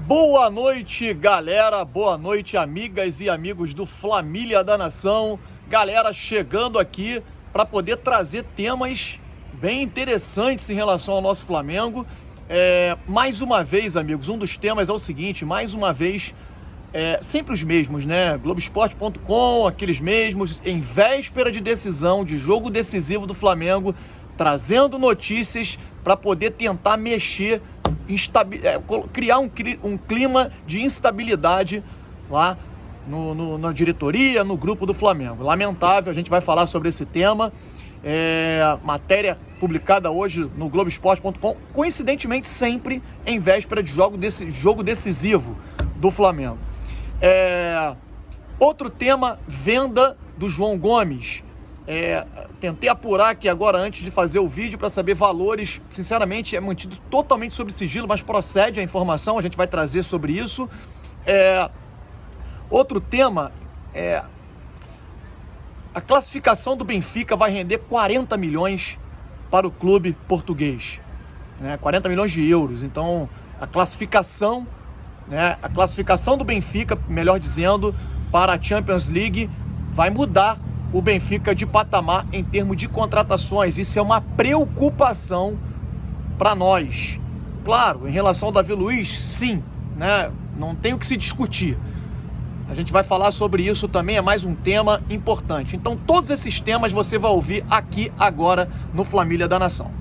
Boa noite, galera, boa noite, amigas e amigos do Flamília da Nação. Galera, chegando aqui para poder trazer temas bem interessantes em relação ao nosso Flamengo. Mais uma vez, amigos, um dos temas é o seguinte, mais uma vez, sempre os mesmos, né? Globoesporte.com, aqueles mesmos, em véspera de decisão, de jogo decisivo do Flamengo, trazendo notícias para poder tentar mexer, criar um clima de instabilidade lá na diretoria, no grupo do Flamengo. Lamentável, a gente vai falar sobre esse tema. Matéria publicada hoje no Globoesporte.com, coincidentemente sempre em véspera de jogo decisivo do Flamengo. Outro tema, venda do João Gomes. Tentei apurar aqui agora antes de fazer o vídeo para saber valores. Sinceramente, é mantido totalmente sob sigilo, mas procede a informação, a gente vai trazer sobre isso. Outro tema, a classificação do Benfica vai render 40 milhões para o clube português, 40 milhões de euros. Então, a classificação do Benfica, melhor dizendo, para a Champions League vai mudar o Benfica de patamar em termos de contratações. Isso é uma preocupação para nós. Claro, em relação ao Davi Luiz, sim, não tem o que se discutir. A gente vai falar sobre isso também, é mais um tema importante. Então, todos esses temas você vai ouvir aqui agora no Flamília da Nação.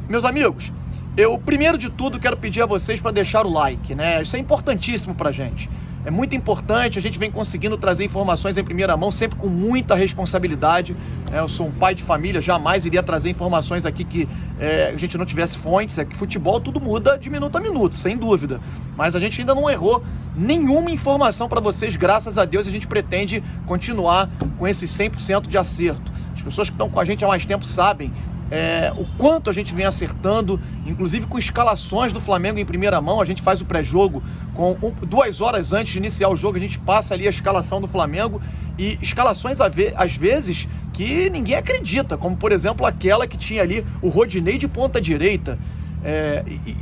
Meus amigos, eu primeiro de tudo quero pedir a vocês para deixar o like, Isso é importantíssimo para a gente. É muito importante, a gente vem conseguindo trazer informações em primeira mão, sempre com muita responsabilidade. Eu sou um pai de família, jamais iria trazer informações aqui que a gente não tivesse fontes. É que futebol tudo muda de minuto a minuto, sem dúvida. Mas a gente ainda não errou nenhuma informação para vocês, graças a Deus. A gente pretende continuar com esse 100% de acerto. As pessoas que estão com a gente há mais tempo sabem o quanto a gente vem acertando, inclusive com escalações do Flamengo em primeira mão. A gente faz o pré-jogo com 2 horas antes de iniciar o jogo, a gente passa ali a escalação do Flamengo, e escalações às vezes que ninguém acredita, como por exemplo aquela que tinha ali o Rodinei de ponta direita,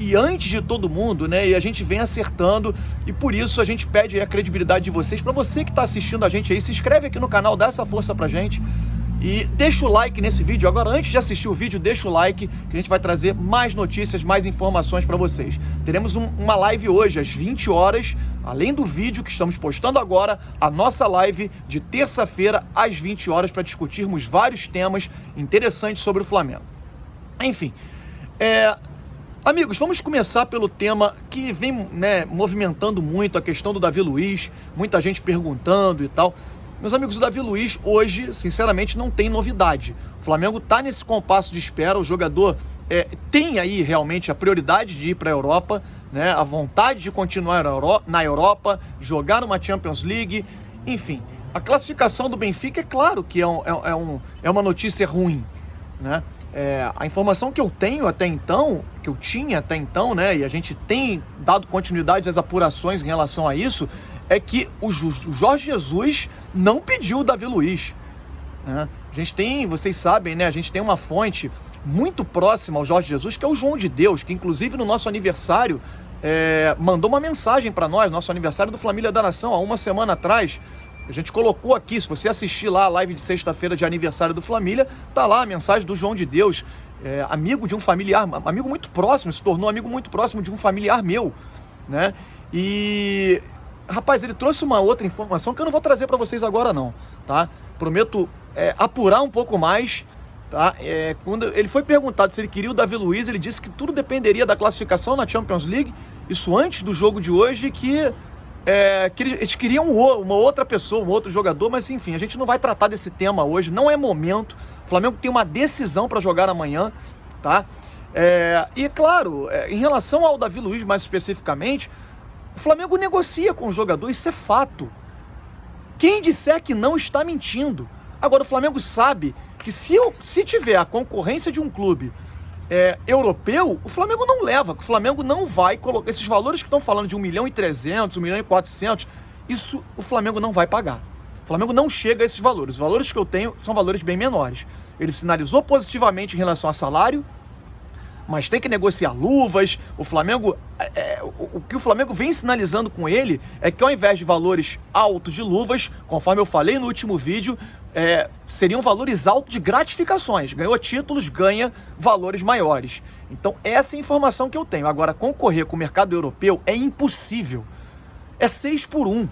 e antes de todo mundo, e a gente vem acertando, e por isso a gente pede a credibilidade de vocês. Para você que está assistindo a gente aí, se inscreve aqui no canal, dá essa força pra gente. E deixa o like nesse vídeo. Agora, antes de assistir o vídeo, deixa o like, que a gente vai trazer mais notícias, mais informações para vocês. Teremos uma live hoje, às 20 horas, além do vídeo que estamos postando agora, a nossa live de terça-feira, às 20 horas, para discutirmos vários temas interessantes sobre o Flamengo. Enfim, amigos, vamos começar pelo tema que vem movimentando muito, a questão do Davi Luiz, muita gente perguntando e tal. Meus amigos, o Davi Luiz hoje, sinceramente, não tem novidade. O Flamengo está nesse compasso de espera, o jogador tem aí realmente a prioridade de ir para a Europa, a vontade de continuar na Europa, jogar uma Champions League, enfim. A classificação do Benfica, é claro que é uma notícia ruim, a informação que eu tenho até então, que eu tinha até então, e a gente tem dado continuidade às apurações em relação a isso, é que o Jorge Jesus não pediu o Davi Luiz. A gente tem, vocês sabem, a gente tem uma fonte muito próxima ao Jorge Jesus, que é o João de Deus, que inclusive no nosso aniversário mandou uma mensagem para nós, nosso aniversário do Flamília da Nação, há uma semana atrás. A gente colocou aqui, se você assistir lá a live de sexta-feira de aniversário do Flamília, tá lá a mensagem do João de Deus, amigo de um familiar, amigo muito próximo, se tornou amigo muito próximo de um familiar meu, E, rapaz, ele trouxe uma outra informação que eu não vou trazer para vocês agora não, tá? Prometo apurar um pouco mais, tá? Quando ele foi perguntado se ele queria o Davi Luiz, ele disse que tudo dependeria da classificação na Champions League, isso antes do jogo de hoje, que eles queriam uma outra pessoa, um outro jogador, mas enfim, a gente não vai tratar desse tema hoje, não é momento. O Flamengo tem uma decisão para jogar amanhã, tá? E claro, em relação ao Davi Luiz mais especificamente, o Flamengo negocia com o jogador, isso é fato. Quem disser que não está mentindo. Agora, o Flamengo sabe que se tiver a concorrência de um clube europeu, o Flamengo não leva, o Flamengo não vai colocar esses valores que estão falando de 1.300.000, 1.400.000, isso o Flamengo não vai pagar. O Flamengo não chega a esses valores. Os valores que eu tenho são valores bem menores. Ele sinalizou positivamente em relação a salário, mas tem que negociar luvas. O Flamengo, o que o Flamengo vem sinalizando com ele é que ao invés de valores altos de luvas, conforme eu falei no último vídeo, seriam valores altos de gratificações. Ganhou títulos, ganha valores maiores. Então essa é a informação que eu tenho. Agora, concorrer com o mercado europeu é impossível. É 6-1.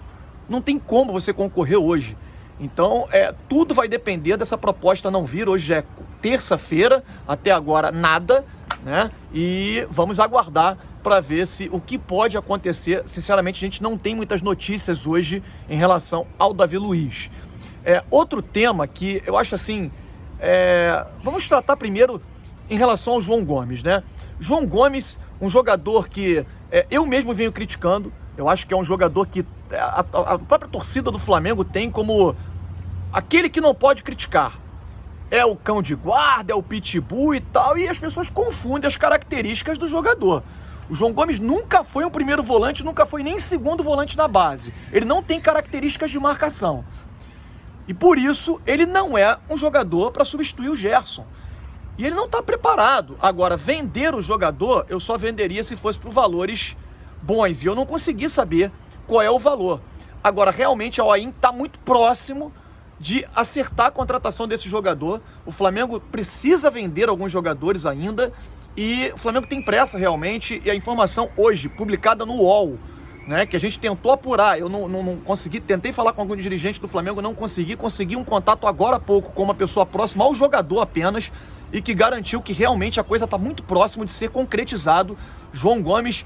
Não tem como você concorrer hoje. Então, tudo vai depender dessa proposta não vir. Hoje é terça-feira, até agora nada, né? E vamos aguardar para ver o que pode acontecer. Sinceramente, a gente não tem muitas notícias hoje em relação ao Davi Luiz. Outro tema que eu acho assim, vamos tratar primeiro em relação ao João Gomes, né? João Gomes, um jogador que eu mesmo venho criticando. Eu acho que é um jogador que a própria torcida do Flamengo tem como aquele que não pode criticar. É o cão de guarda, é o pitbull e tal, e as pessoas confundem as características do jogador. O João Gomes nunca foi um primeiro volante, nunca foi nem segundo volante na base. Ele não tem características de marcação. E por isso, ele não é um jogador para substituir o Gerson. E ele não está preparado. Agora, vender o jogador, eu só venderia se fosse por valores bons. E eu não consegui saber qual é o valor. Agora, realmente, a All-in está muito próximo de acertar a contratação desse jogador. O Flamengo precisa vender alguns jogadores ainda. E o Flamengo tem pressa realmente. E a informação hoje, publicada no UOL, né, que a gente tentou apurar, eu não consegui, tentei falar com algum dirigente do Flamengo, não consegui um contato agora há pouco com uma pessoa próxima ao jogador apenas, e que garantiu que realmente a coisa está muito próximo de ser concretizado. João Gomes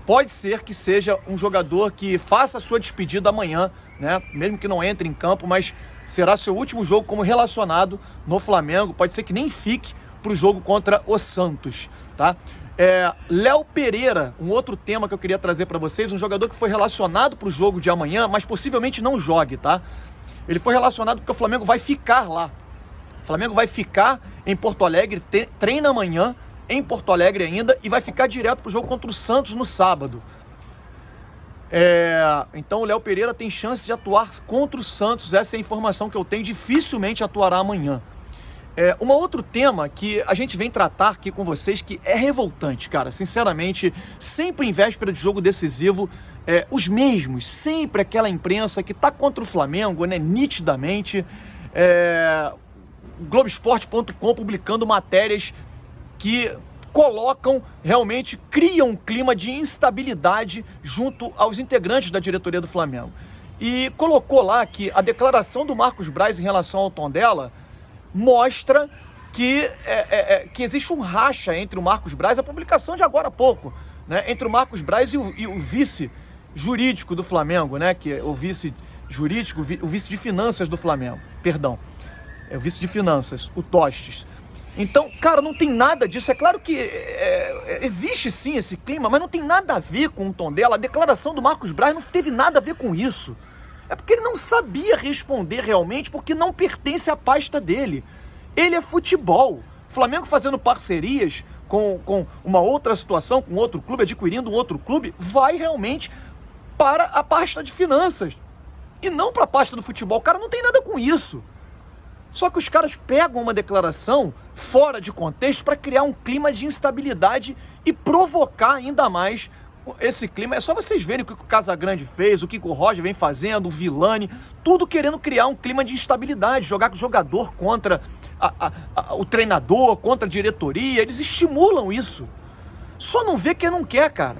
pode ser que seja um jogador que faça a sua despedida amanhã, né, mesmo que não entre em campo, mas será seu último jogo como relacionado no Flamengo. Pode ser que nem fique para o jogo contra o Santos, tá? Léo Pereira, um outro tema que eu queria trazer para vocês, um jogador que foi relacionado para o jogo de amanhã, mas possivelmente não jogue, tá? Ele foi relacionado porque o Flamengo vai ficar lá. O Flamengo vai ficar em Porto Alegre, treina amanhã em Porto Alegre ainda e vai ficar direto para o jogo contra o Santos no sábado. Então o Léo Pereira tem chance de atuar contra o Santos, essa é a informação que eu tenho, dificilmente atuará amanhã. Um outro tema que a gente vem tratar aqui com vocês, que é revoltante, cara, sinceramente, sempre em véspera de jogo decisivo, os mesmos, sempre aquela imprensa que tá contra o Flamengo, né, nitidamente, Globoesporte.com publicando matérias que colocam, realmente criam um clima de instabilidade junto aos integrantes da diretoria do Flamengo. E colocou lá que a declaração do Marcos Braz em relação ao Tondela mostra que existe um racha entre o Marcos Braz, a publicação de agora há pouco, né, entre o Marcos Braz e o vice jurídico do Flamengo, né, que é o vice jurídico, o vice de finanças do Flamengo, perdão, é o vice de finanças, o Tostes. Então, cara, não tem nada disso. É claro que existe sim esse clima, mas não tem nada a ver com o Tondela. A declaração do Marcos Braz não teve nada a ver com isso. É porque ele não sabia responder realmente, porque não pertence à pasta dele. Ele é futebol. O Flamengo fazendo parcerias com uma outra situação, com outro clube, adquirindo um outro clube, vai realmente para a pasta de finanças. E não para a pasta do futebol. O cara não tem nada com isso. Só que os caras pegam uma declaração fora de contexto para criar um clima de instabilidade e provocar ainda mais esse clima. É só vocês verem o que o Casagrande fez, o que o Roger vem fazendo, o Vilani, tudo querendo criar um clima de instabilidade, jogar com o jogador contra o treinador, contra a diretoria. Eles estimulam isso. Só não vê quem não quer, cara.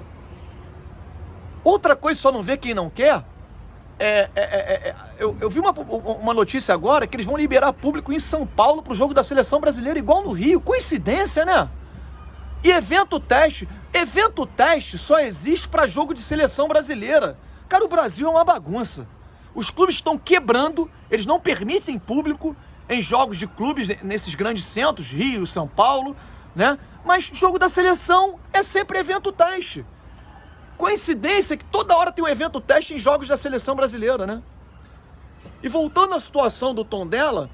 Outra coisa, só não vê quem não quer. Eu vi uma notícia agora que eles vão liberar público em São Paulo para o jogo da seleção brasileira, igual no Rio. Coincidência, né? E evento teste só existe para jogo de seleção brasileira. Cara, o Brasil é uma bagunça. Os clubes estão quebrando, eles não permitem público em jogos de clubes nesses grandes centros, Rio, São Paulo, né? Mas jogo da seleção é sempre evento teste. Coincidência que toda hora tem um evento teste em jogos da seleção brasileira, né? E voltando à situação do Tondela,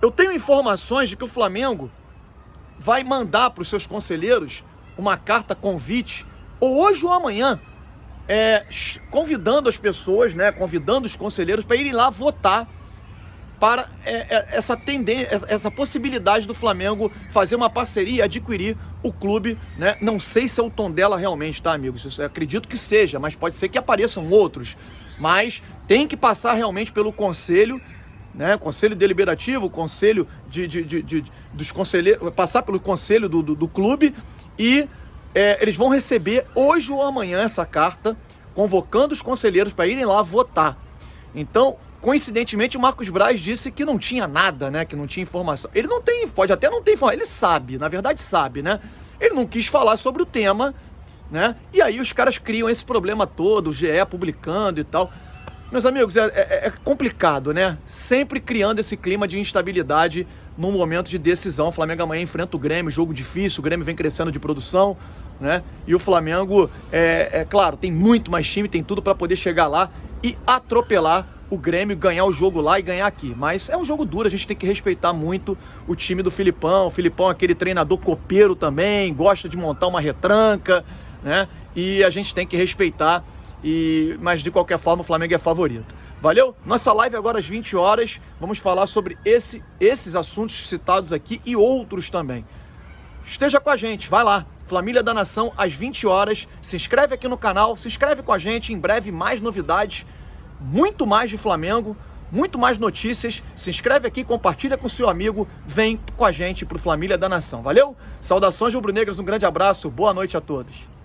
eu tenho informações de que o Flamengo vai mandar para os seus conselheiros uma carta convite, ou hoje ou amanhã, convidando as pessoas, né, convidando os conselheiros para irem lá votar para essa tendência, essa possibilidade do Flamengo fazer uma parceria e adquirir o clube, né? Não sei se é o Tondela realmente, tá, amigos? Isso, eu acredito que seja, mas pode ser que apareçam outros. Mas tem que passar realmente pelo conselho, né? Conselho deliberativo, conselho dos conselheiros, passar pelo conselho do clube e eles vão receber hoje ou amanhã essa carta convocando os conselheiros para irem lá votar. Então, coincidentemente, o Marcos Braz disse que não tinha nada, né? Que não tinha informação. Ele não tem, pode até não ter informação, ele sabe, na verdade sabe, né? Ele não quis falar sobre o tema, né? E aí os caras criam esse problema todo, o GE publicando e tal. Meus amigos, é complicado, né? Sempre criando esse clima de instabilidade num momento de decisão. O Flamengo amanhã enfrenta o Grêmio, jogo difícil, o Grêmio vem crescendo de produção, né? E o Flamengo, claro, tem muito mais time, tem tudo para poder chegar lá e atropelar o Grêmio, ganhar o jogo lá e ganhar aqui. Mas é um jogo duro, a gente tem que respeitar muito o time do Filipão. O Filipão é aquele treinador copeiro também, gosta de montar uma retranca, né? E a gente tem que respeitar, mas de qualquer forma o Flamengo é favorito. Valeu? Nossa live agora às 20 horas, vamos falar sobre esses assuntos citados aqui e outros também. Esteja com a gente, vai lá. Família da Nação, às 20 horas. Se inscreve aqui no canal, se inscreve com a gente. Em breve, mais novidades, muito mais de Flamengo, muito mais notícias. Se inscreve aqui, compartilha com seu amigo. Vem com a gente pro Família da Nação. Valeu? Saudações rubro-negras, um grande abraço. Boa noite a todos.